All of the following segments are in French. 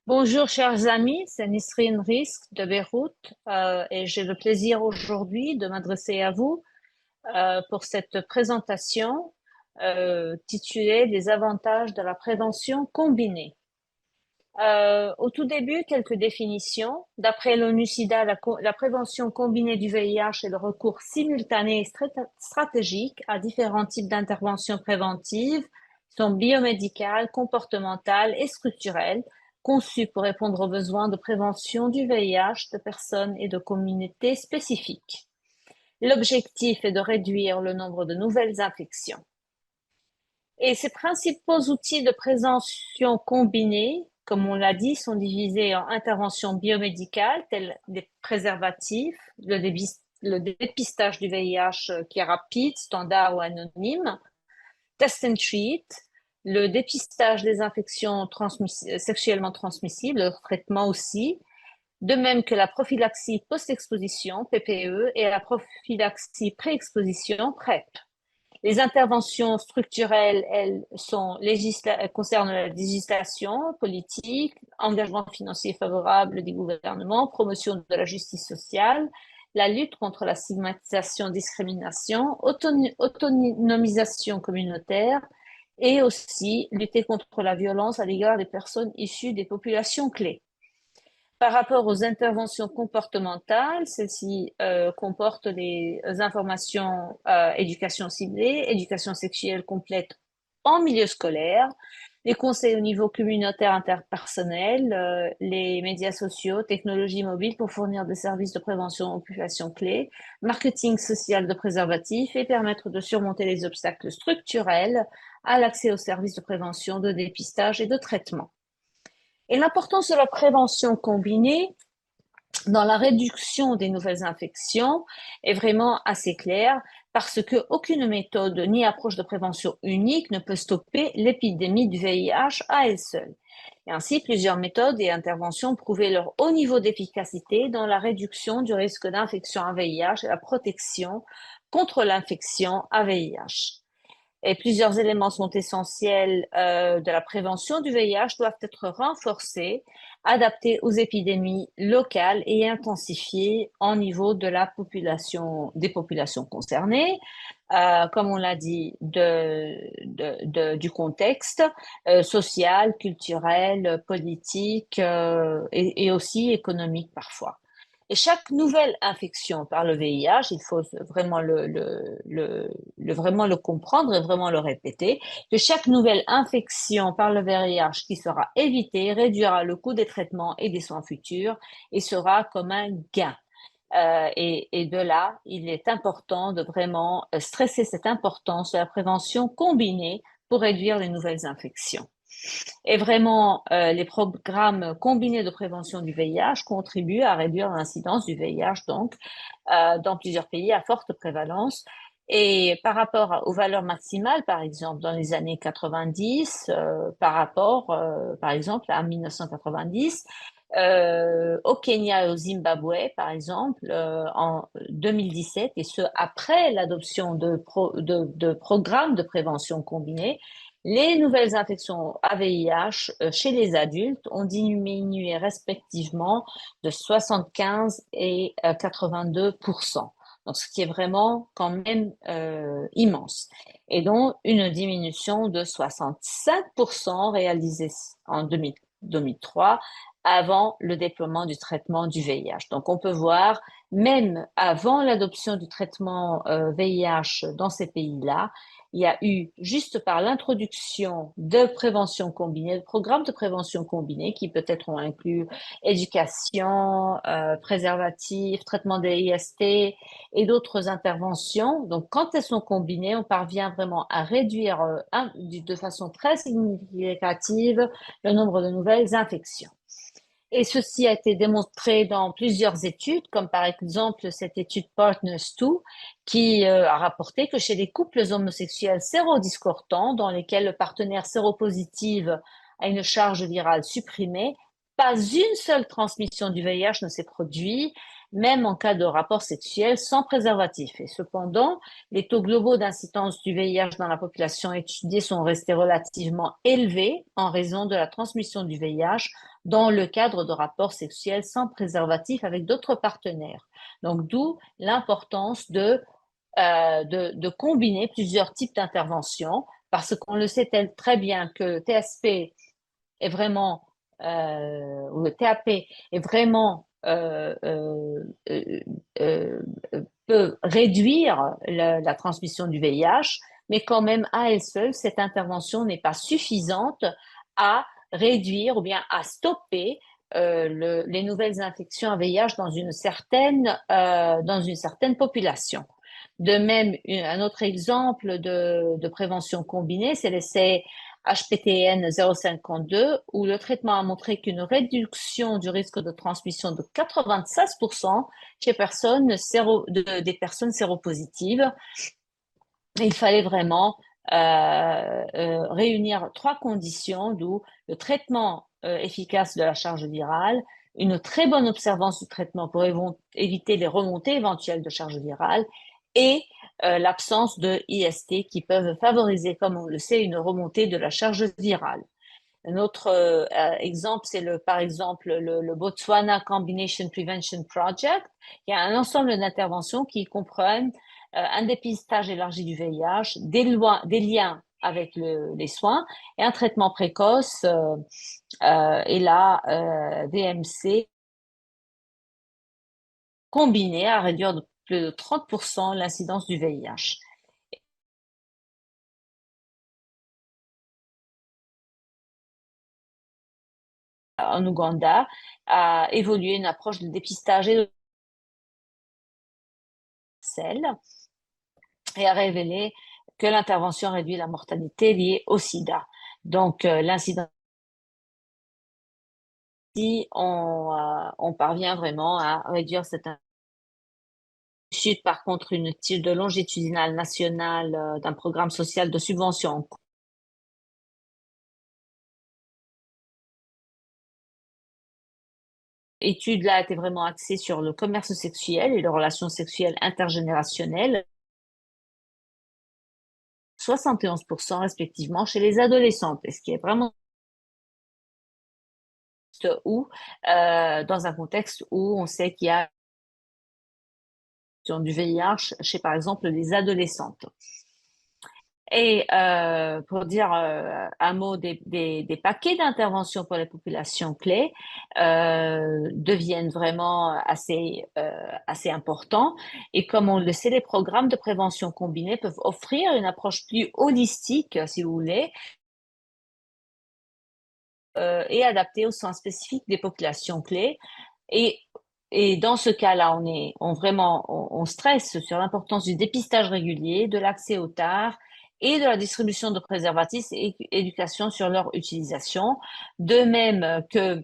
Bonjour chers amis, c'est Nisrine Risk de Beyrouth et j'ai le plaisir aujourd'hui de m'adresser à vous pour cette présentation titulée Des avantages de la prévention combinée. Au tout début, quelques définitions. D'après l'ONU-SIDA, la prévention combinée du VIH est le recours simultané et stratégique à différents types d'interventions préventives, sont biomédicales, comportementales et structurelles, conçues pour répondre aux besoins de prévention du VIH de personnes et de communautés spécifiques. L'objectif est de réduire le nombre de nouvelles infections. Et ces principaux outils de prévention combinée, comme on l'a dit, sont divisés en interventions biomédicales, telles des préservatifs, le dépistage du VIH qui est rapide, standard ou anonyme, test and treat, le dépistage des infections sexuellement transmissibles, le traitement aussi, de même que la prophylaxie post-exposition, PPE, et la prophylaxie pré-exposition, PrEP. Les interventions structurelles, elles concernent la législation politique, engagement financier favorable des gouvernements, promotion de la justice sociale, la lutte contre la stigmatisation, discrimination, autonomisation communautaire et aussi lutter contre la violence à l'égard des personnes issues des populations clés. Par rapport aux interventions comportementales, celles-ci comportent les informations éducation ciblée, éducation sexuelle complète en milieu scolaire, les conseils au niveau communautaire interpersonnel, les médias sociaux, technologies mobiles pour fournir des services de prévention aux populations clés, marketing social de préservatifs et permettre de surmonter les obstacles structurels à l'accès aux services de prévention, de dépistage et de traitement. Et l'importance de la prévention combinée dans la réduction des nouvelles infections est vraiment assez claire parce qu'aucune méthode ni approche de prévention unique ne peut stopper l'épidémie du VIH à elle seule. Et ainsi, plusieurs méthodes et interventions ont prouvé leur haut niveau d'efficacité dans la réduction du risque d'infection à VIH et la protection contre l'infection à VIH. Et plusieurs éléments sont essentiels de la prévention du VIH doivent être renforcés, adaptés aux épidémies locales et intensifiés au niveau de la population, des populations concernées, comme on l'a dit, du contexte social, culturel, politique et aussi économique parfois. Et chaque nouvelle infection par le VIH, il faut vraiment vraiment le comprendre et vraiment le répéter, que chaque nouvelle infection par le VIH qui sera évitée réduira le coût des traitements et des soins futurs et sera comme un gain. Et de là, il est important de vraiment stresser cette importance de la prévention combinée pour réduire les nouvelles infections. Et vraiment, les programmes combinés de prévention du VIH contribuent à réduire l'incidence du VIH, donc, dans plusieurs pays à forte prévalence. Et par rapport aux valeurs maximales, par exemple, dans les années 90, par rapport, par exemple, à 1990, au Kenya et au Zimbabwe, par exemple, en 2017, et ce, après l'adoption de programmes de prévention combinés, les nouvelles infections à VIH chez les adultes ont diminué respectivement de 75 et 82%. Donc, ce qui est vraiment quand même immense. Et donc, une diminution de 65% réalisée en 2003 avant le déploiement du traitement du VIH. Donc, on peut voir, même avant l'adoption du traitement VIH dans ces pays-là, il y a eu, juste par l'introduction de prévention combinée, de programmes de prévention combinée qui peut-être ont inclus éducation, préservatifs, traitement des IST et d'autres interventions. Donc, quand elles sont combinées, on parvient vraiment à réduire de façon très significative le nombre de nouvelles infections. Et ceci a été démontré dans plusieurs études, comme par exemple cette étude Partners 2, qui a rapporté que chez les couples homosexuels sérodiscordants, dans lesquels le partenaire séropositif a une charge virale supprimée, pas une seule transmission du VIH ne s'est produite, même en cas de rapport sexuel sans préservatif. Et cependant, les taux globaux d'incidence du VIH dans la population étudiée sont restés relativement élevés en raison de la transmission du VIH dans le cadre de rapports sexuels sans préservatif avec d'autres partenaires. Donc, d'où l'importance de combiner plusieurs types d'interventions, parce qu'on le sait très bien que le TSP est vraiment, ou le TAP est vraiment, euh, peut réduire la transmission du VIH, mais quand même à elle seule, cette intervention n'est pas suffisante à réduire ou bien à stopper les nouvelles infections à VIH dans une certaine population. De même, un autre exemple de prévention combinée, c'est l'essai HPTN 052, où le traitement a montré qu'une réduction du risque de transmission de 96% chez des personnes séropositives. Il fallait vraiment réunir trois conditions, d'où le traitement efficace de la charge virale, une très bonne observance du traitement pour éviter les remontées éventuelles de charge virale et l'absence de IST qui peuvent favoriser, comme on le sait, une remontée de la charge virale. Un autre exemple, c'est par exemple le Botswana Combination Prevention Project. Il y a un ensemble d'interventions qui comprennent un dépistage élargi du VIH, des liens avec les soins et un traitement précoce et la DMC combiné à réduire de plus de 30% l'incidence du VIH. En Ouganda, a évolué une approche de dépistage et a révélé que l'intervention réduit la mortalité liée au sida. Donc, l'incidence, si on parvient vraiment à réduire cette chute, par contre, une étude longitudinale nationale d'un programme social de subvention. L'étude là était vraiment axée sur le commerce sexuel et les relations sexuelles intergénérationnelles, 71% respectivement chez les adolescentes, et ce qui est vraiment où, dans un contexte où on sait qu'il y a du VIH chez, par exemple, les adolescentes. Et pour dire un mot des paquets d'intervention pour les populations clés deviennent vraiment assez importants. Et comme on le sait, les programmes de prévention combinés peuvent offrir une approche plus holistique, si vous voulez, et adaptée aux soins spécifiques des populations clés. Et, et dans ce cas-là, on stresse sur l'importance du dépistage régulier, de l'accès aux tares et de la distribution de préservatifs et éducation sur leur utilisation. De même que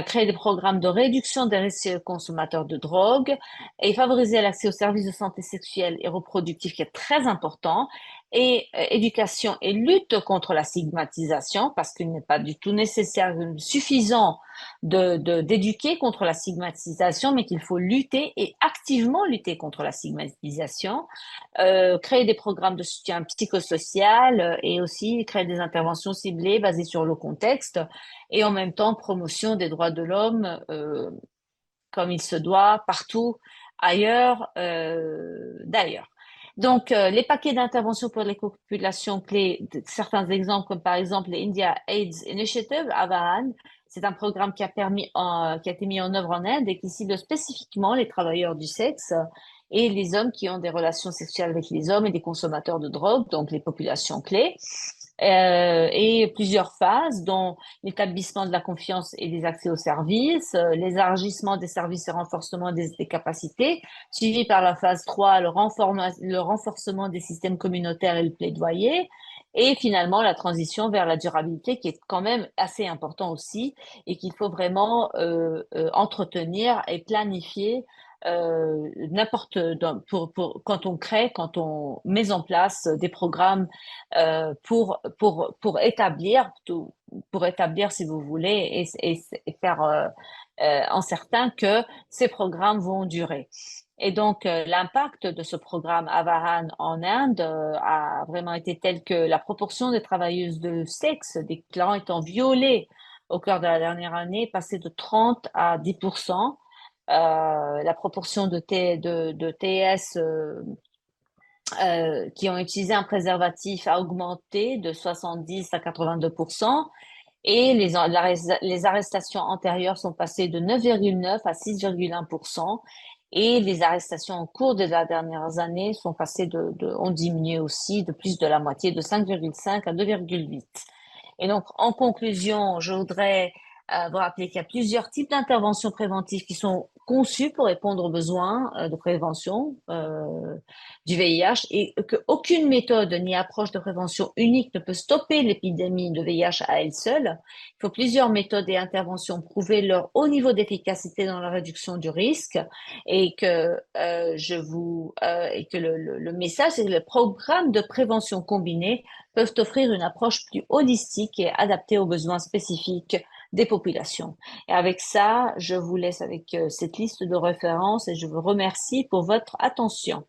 créer des programmes de réduction des risques consommateurs de drogue et favoriser l'accès aux services de santé sexuelle et reproductive qui est très important. Et éducation et lutte contre la stigmatisation parce qu'il n'est pas du tout nécessaire, suffisant d'éduquer contre la stigmatisation, mais qu'il faut lutter et activement lutter contre la stigmatisation, créer des programmes de soutien psychosocial et aussi créer des interventions ciblées basées sur le contexte et en même temps promotion des droits de l'homme comme il se doit partout ailleurs d'ailleurs. Donc, les paquets d'intervention pour les populations clés, certains exemples comme par exemple l'India AIDS Initiative, AVAN, c'est un programme qui a été mis en œuvre en Inde et qui cible spécifiquement les travailleurs du sexe et les hommes qui ont des relations sexuelles avec les hommes et des consommateurs de drogue, donc les populations clés. Et plusieurs phases, dont l'établissement de la confiance et des accès aux services, l'élargissement des services et renforcement des capacités, suivi par la phase 3, le renforcement des systèmes communautaires et le plaidoyer, et finalement la transition vers la durabilité qui est quand même assez important aussi et qu'il faut vraiment entretenir et planifier quand on met en place des programmes pour établir, si vous voulez, et faire en certain que ces programmes vont durer. Et donc, l'impact de ce programme Avahan en Inde a vraiment été tel que la proportion des travailleuses de sexe déclarant étant violées au cœur de la dernière année est passé de 30 à 10%. La proportion de TS qui ont utilisé un préservatif a augmenté de 70 à 82%. Et les arrestations antérieures sont passées de 9,9 à 6,1%. Et les arrestations en cours de la dernières années sont passées ont diminué aussi de plus de la moitié, de 5,5 à 2,8. Et donc, en conclusion, je voudrais vous rappeler qu'il y a plusieurs types d'interventions préventives qui sont conçues pour répondre aux besoins de prévention du VIH et qu'aucune méthode ni approche de prévention unique ne peut stopper l'épidémie de VIH à elle seule. Il faut plusieurs méthodes et interventions prouver leur haut niveau d'efficacité dans la réduction du risque et que et que le message, c'est que le programme de prévention combinée peuvent offrir une approche plus holistique et adaptée aux besoins spécifiques des populations. Et avec ça, je vous laisse avec cette liste de références et je vous remercie pour votre attention.